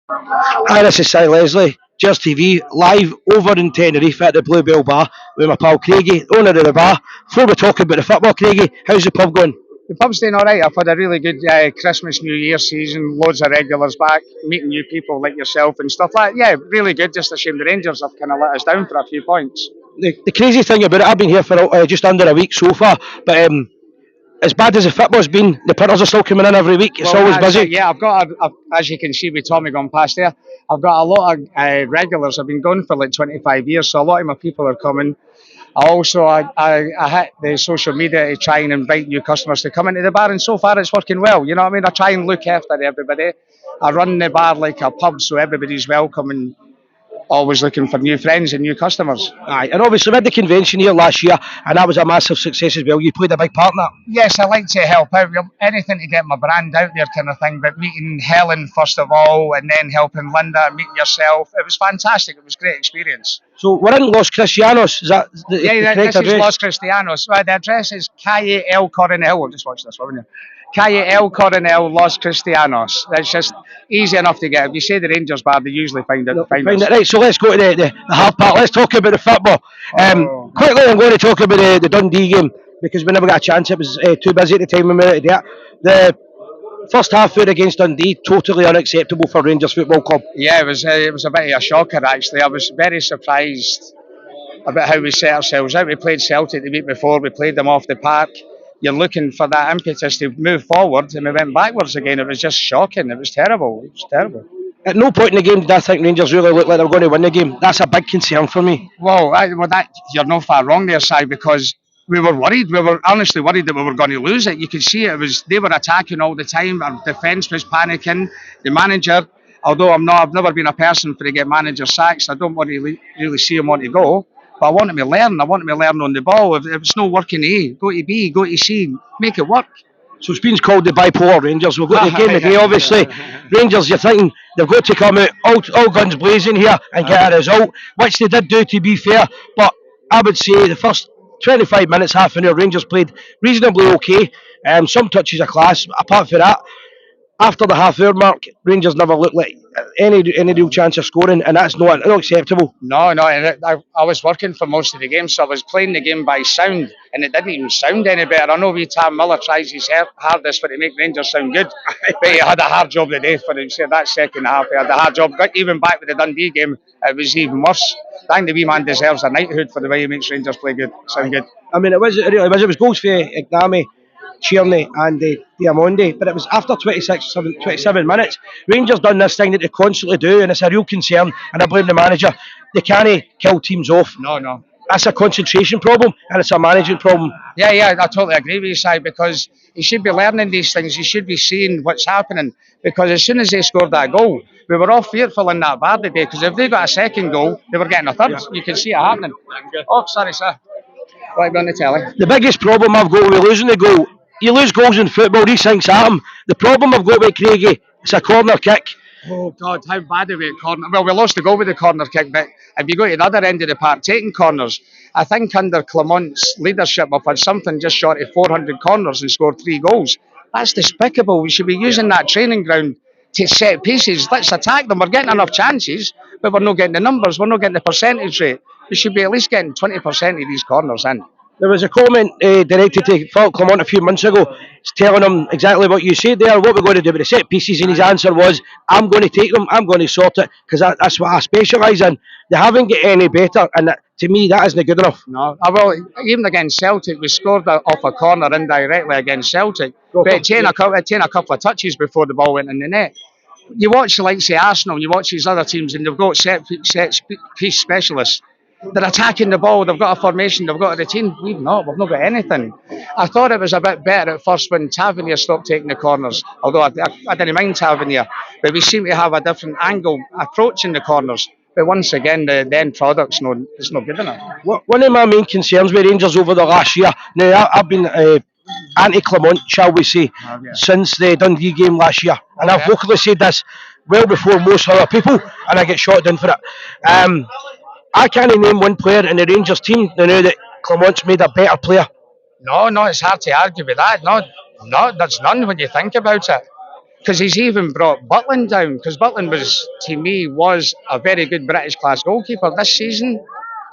Hi, this is Si Leslie, Gers TV, live over in Tenerife at the Bluebell Bar with my pal Craigie, owner of the bar. Before we talk about the football, Craigie, how's the pub going? The pub's doing all right. I've had a really good Christmas, New Year season. Loads of regulars back, meeting new people like yourself and stuff like that. Yeah, really good. Just a shame the Rangers have kind of let us down for a few points. The crazy thing about it, I've been here for just under a week so far, but as bad as the football's been, the punters are still coming in every week. It's Well, always busy. yeah, I've got, as you can see with Tommy going past there, I've got a lot of regulars. I've been going for like 25 years, so a lot of my people are coming. I hit the social media to try and invite new customers to come into the bar, and so far it's working well. You know what I mean? I try and look after everybody. I run the bar like a pub, so everybody's welcome and always looking for new friends and new customers. Aye, and obviously we had the convention here last year, and that was a massive success as well. You played a big part in that. Yes, I like to help out. Anything to get my brand out there, kind of thing. But meeting Helen first of all, and then helping Linda, meeting yourself, it was fantastic. It was a great experience. So we're in Los Cristianos. Is that the correct This is address? Los Cristianos. The address is Calle El Coronel. We'll just watch this one. Calle El Coronel, Los Cristianos. That's just easy enough to get. If you say the Rangers bar, they usually find it. Find it right. So let's go to the hard part. Let's talk about the football. Quickly, I'm going to talk about the Dundee game because we never got a chance. It was too busy at the time when we were out there. The first half out against Dundee, totally unacceptable for Rangers Football Club. Yeah, it was a bit of a shocker actually. I was very surprised about how we set ourselves out. We played Celtic the week before. We played them off the park. You're looking for that impetus to move forward, and we went backwards again. It was just shocking. It was terrible. It was terrible. At no point in the game did I think Rangers really looked like they were going to win the game. That's a big concern for me. Well, you're not far wrong there, Si, because we were worried. We were honestly worried that we were going to lose it. You could see it. They were attacking all the time. Our defence was panicking. The manager, although I've never been a person for to get manager sacks. I don't want to really see him want to go. But I want him to learn. I want him to learn on the ball. If it's not working A, go to B, go to C, make it work. So it's been called the bipolar Rangers. We've got the game today, obviously. Rangers, you're thinking they've got to come out all guns blazing here and get a result, which they did do, to be fair. But I would say the first 25 minutes, half an hour, Rangers played reasonably okay. Some touches of class. Apart from that, after the half hour mark, Rangers never looked like any real chance of scoring, and that's not acceptable. No. And I was working for most of the game, so I was playing the game by sound, and it didn't even sound any better. I know Tam Miller tries his hardest for to make Rangers sound good, but he had a hard job today for him. That second half, he had a hard job. Even back with the Dundee game, it was even worse. I think the wee man deserves a knighthood for the way he makes Rangers play good, sound good. I mean, it was goals for Ignami, Tierney and Diamondi, but it was after 27 minutes. Rangers done this thing that they constantly do, and it's a real concern, and I blame the manager. They can't kill teams off. No. That's a concentration problem, and it's a management problem. Yeah, I totally agree with you, Si, because he should be learning these things. He should be seeing what's happening, because as soon as they scored that goal, we were all fearful in that bar today, because if they got a second goal, they were getting a third. Yeah. You can see it happening. Oh, sorry, sir. What are you on the telly? The biggest problem I've got with losing the goal, you lose goals in football, these things happen. The problem I've got with Craigie, it's a corner kick. Oh, God, how bad are we at corner? Well, we lost the goal with the corner kick, but if you go to the other end of the park, taking corners, I think under Clement's leadership, we've had something just short of 400 corners and scored 3 goals. That's despicable. We should be using that training ground to set pieces. Let's attack them. We're getting enough chances, but we're not getting the numbers. We're not getting the percentage rate. We should be at least getting 20% of these corners in. There was a comment directed to Phil Clement a few months ago, telling him exactly what you said there, what we're going to do with the set pieces, and his answer was, I'm going to take them, I'm going to sort it, because that's what I specialise in. They haven't got any better, and to me, that isn't good enough. No, well, even against Celtic, we scored off a corner indirectly against Celtic, but it taken a couple of touches before the ball went in the net. You watch the likes of Arsenal, you watch these other teams, and they've got set piece specialists. They're attacking the ball, they've got a formation, they've got a routine. We've not got anything. I thought it was a bit better at first when Tavernier stopped taking the corners, although I didn't mind Tavernier, but we seem to have a different angle approach in the corners. But once again, the end product's not good enough. One of my main concerns with Rangers over the last year, now I've been anti-Clement, shall we say, since the Dundee game last year, and I've vocally said this well before most other people, and I get shot down for it. I can't name one player in the Rangers team now that Clement's made a better player. No, it's hard to argue with that. No, that's none when you think about it. because he's even brought Butland down, because Butland was, to me, was a very good British class goalkeeper. This season,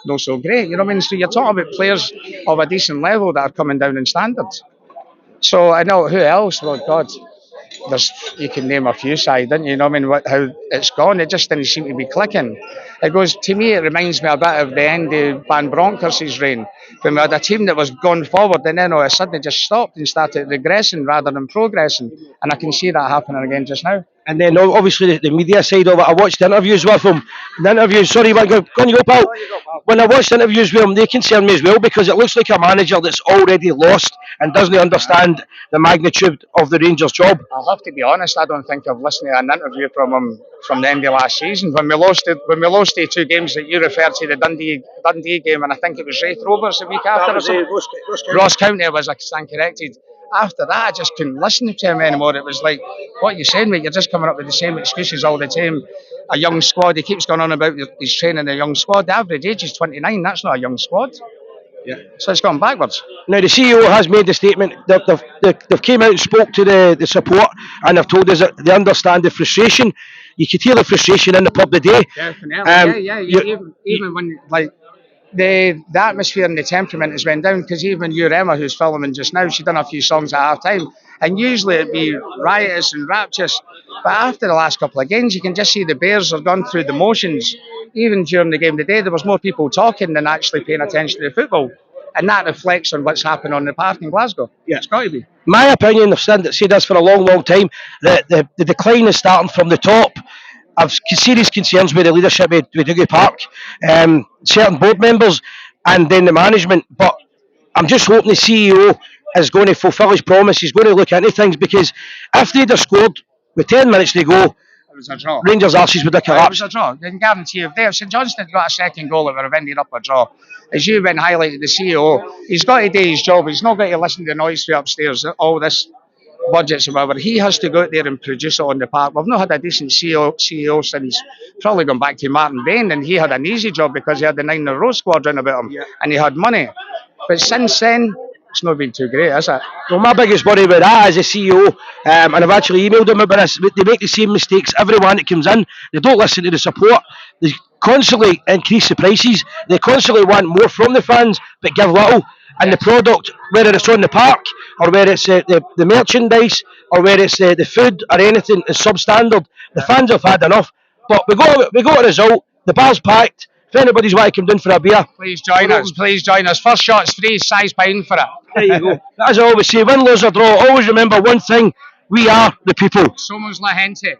not so great. You know what I mean? So you're talking about players of a decent level that are coming down in standards. So I know who else. Well, God, there's, you can name a few sides, didn't you? You know what I mean? How it's gone. It just didn't seem to be clicking. It goes, to me, it reminds me a bit of the end of Van Bronckhorst's reign, when we had a team that was going forward and then all of a sudden it just stopped and started regressing rather than progressing. And I can see that happening again just now. And then obviously the media side of it, I watched interviews with him. The interviews, sorry, go on you go, pal. When I watched interviews with him, they concern me as well, because it looks like a manager that's already lost and doesn't understand the magnitude of the Rangers job. I'll have to be honest, I don't think I've listened to an interview from him from the end of last season. When we lost the 2 games that you referred to, the Dundee game, and I think it was Wraith Rovers the week after. Ross County, was, I stand corrected. After that, I just couldn't listen to him anymore. It was like, what are you saying, mate? You're just coming up with the same excuses all the time. A young squad, he keeps going on about he's training a young squad. The average age is 29, that's not a young squad. Yeah. So it's gone backwards. Now the CEO has made the statement that they've came out and spoke to the support, and they've told us that they understand the frustration. You could hear the frustration in the pub today. Definitely, even when like the atmosphere and the temperament has went down, because even Emma, who's filming just now, she done a few songs at half time, and usually it'd be riotous and rapturous, but after the last couple of games you can just see the Bears have gone through the motions. Even during the game today there was more people talking than actually paying attention to the football, and that reflects on what's happened on the park in Glasgow. Yeah. It's got to be. My opinion, I've said this for a long time, the decline is starting from the top. I've serious concerns with the leadership at Duggie Park, certain board members, and then the management. But I'm just hoping the CEO is going to fulfil his promise. He's going to look into things, because if they'd have scored with 10 minutes to go, It was a draw. Rangers' arses would have It was collapsed. a draw. I can guarantee you, if St Johnstone got a second goal, it would have ended up a draw. As you've been highlighted, the CEO, he's got to do his job. He's not got to listen to the noise from upstairs, all this budgets and whatever. He has to go out there and produce it on the park. We've not had a decent CEO since probably gone back to Martin Bain, and he had an easy job because he had the 9 in a row squad round about him, and he had money. But since then, it's not been too great, is it? Well, my biggest worry about that as a CEO, and I've actually emailed them about this, they make the same mistakes. Everyone that comes in, they don't listen to the support. They constantly increase the prices. They constantly want more from the fans, but give little. And the product, whether it's on the park, or whether it's the merchandise, or whether it's the food or anything, is substandard. The fans have had enough. But we got a result. The bar's packed. If anybody's want to come down for a beer, please join us. Please join us. First shot's free, size pound for it. There you go. As I always say, win, lose or draw, always remember one thing: we are the people. Somos la gente.